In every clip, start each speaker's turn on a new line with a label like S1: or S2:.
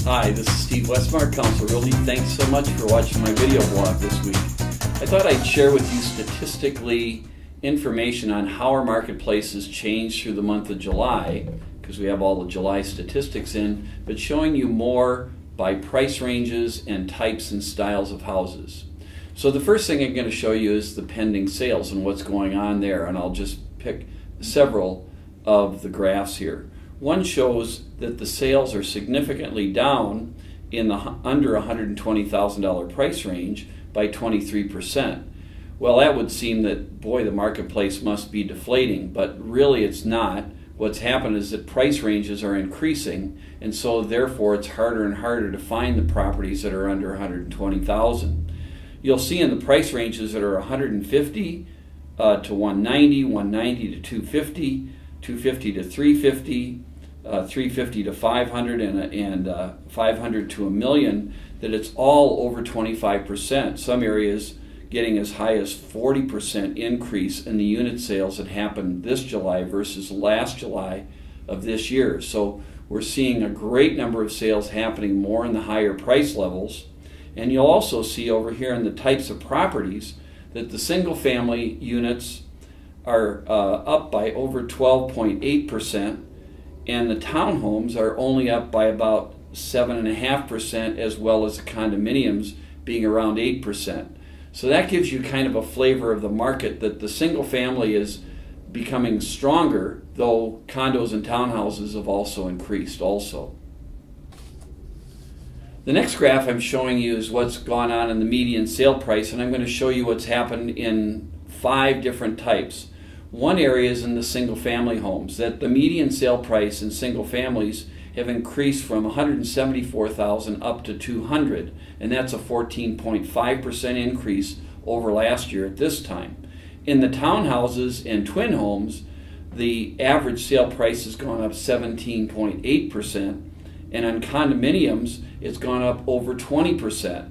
S1: Hi, this is Steve Westmark, Council Realty. Thanks so much for watching my video blog this week. I thought I'd share with you statistically information on how our marketplace has changed through the month of July, because we have all the July statistics in, but showing you more by price ranges and types and styles of houses. So the first thing I'm going to show you is the pending sales and what's going on there, and I'll just pick several of the graphs here. One shows that the sales are significantly down in the under $120,000 price range by 23%. Well, that would seem that, boy, the marketplace must be deflating, but really it's not. What's happened is that price ranges are increasing, and so therefore it's harder and harder to find the properties that are under $120,000. You'll see in the price ranges that are $150 to $190, $190 to $250, $250 to $350, $350 to $500, and $500 to $1 million, that it's all over 25%. Some areas getting as high as 40% increase in the unit sales that happened this July versus last July of this year. So we're seeing a great number of sales happening more in the higher price levels. And you'll also see over here in the types of properties that the single family units are up by over 12.8%, and the townhomes are only up by about 7.5%, as well as the condominiums being around 8%. So that gives you kind of a flavor of the market, that the single family is becoming stronger, though condos and townhouses have also increased also. The next graph I'm showing you is what's gone on in the median sale price, and I'm going to show you what's happened in 5 different types. One area is in the single family homes, that the median sale price in single families have increased from $174,000 up to $200,000, and that's a 14.5% increase over last year at this time. In the townhouses and twin homes, the average sale price has gone up 17.8%, and on condominiums, it's gone up over 20%.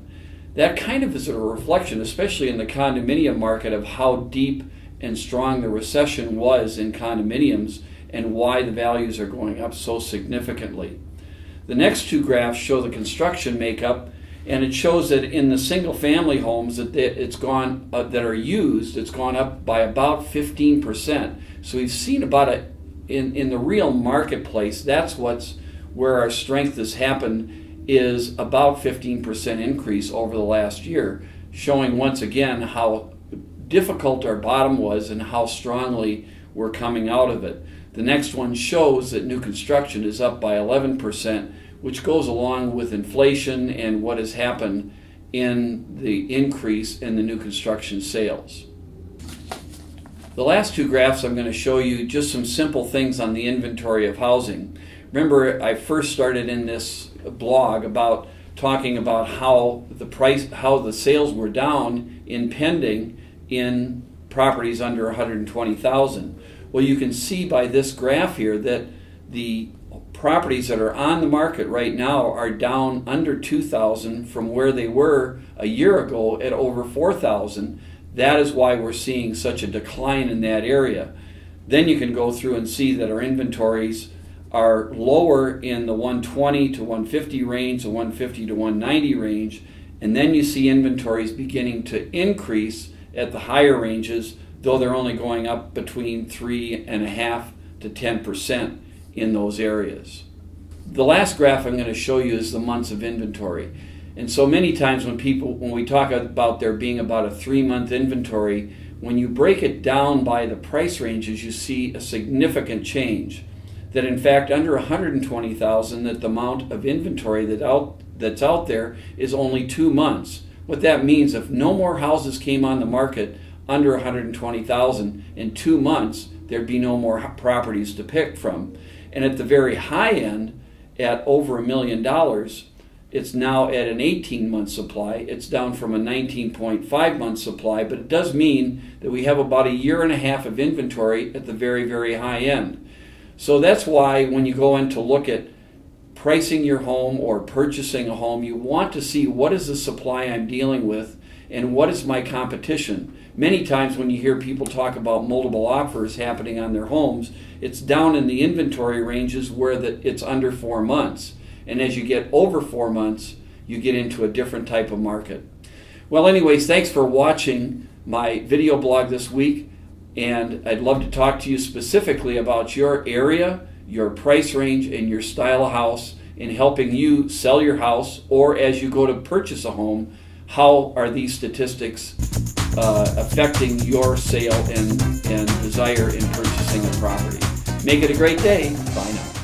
S1: That kind of is a reflection, especially in the condominium market, of how deep and strong the recession was in condominiums and why the values are going up so significantly. The next 2 graphs show the construction makeup, and it shows that in the single family homes that it's gone that are used, it's gone up by about 15%. So we've seen about in the real marketplace, that's where our strength has happened, is about 15% increase over the last year, showing once again how difficult our bottom was and how strongly we're coming out of it. The next one shows that new construction is up by 11%, which goes along with inflation and what has happened in the increase in the new construction sales. The last 2 graphs I'm going to show you just some simple things on the inventory of housing. Remember, I first started in this blog about talking about how the sales were down in pending in properties under $120,000. Well, you can see by this graph here that the properties that are on the market right now are down under $2,000 from where they were a year ago at over $4,000. That is why we're seeing such a decline in that area. Then you can go through and see that our inventories are lower in the 120 to 150 range, the 150 to 190 range, and then you see inventories beginning to increase at the higher ranges, though they're only going up between 3.5% to 10% in those areas. The last graph I'm going to show you is the months of inventory. And so many times when we talk about there being about a 3-month inventory, when you break it down by the price ranges, you see a significant change. That in fact under $120,000, that the amount of inventory that's out there is only 2 months. What that means, if no more houses came on the market under $120,000 in 2 months, there'd be no more properties to pick from. And at the very high end, at over $1 million, it's now at an 18-month supply. It's down from a 19.5-month supply, but it does mean that we have about 1.5 years of inventory at the very, very high end. So that's why when you go in to look at pricing your home or purchasing a home, you want to see what is the supply I'm dealing with and what is my competition. Many times when you hear people talk about multiple offers happening on their homes, it's down in the inventory ranges where it's under 4 months. And as you get over 4 months, you get into a different type of market. Well, anyways, thanks for watching my video blog this week. And I'd love to talk to you specifically about your area, your price range, and your style of house in helping you sell your house, or as you go to purchase a home, how are these statistics affecting your sale and desire in purchasing a property. Make it a great day. Bye now.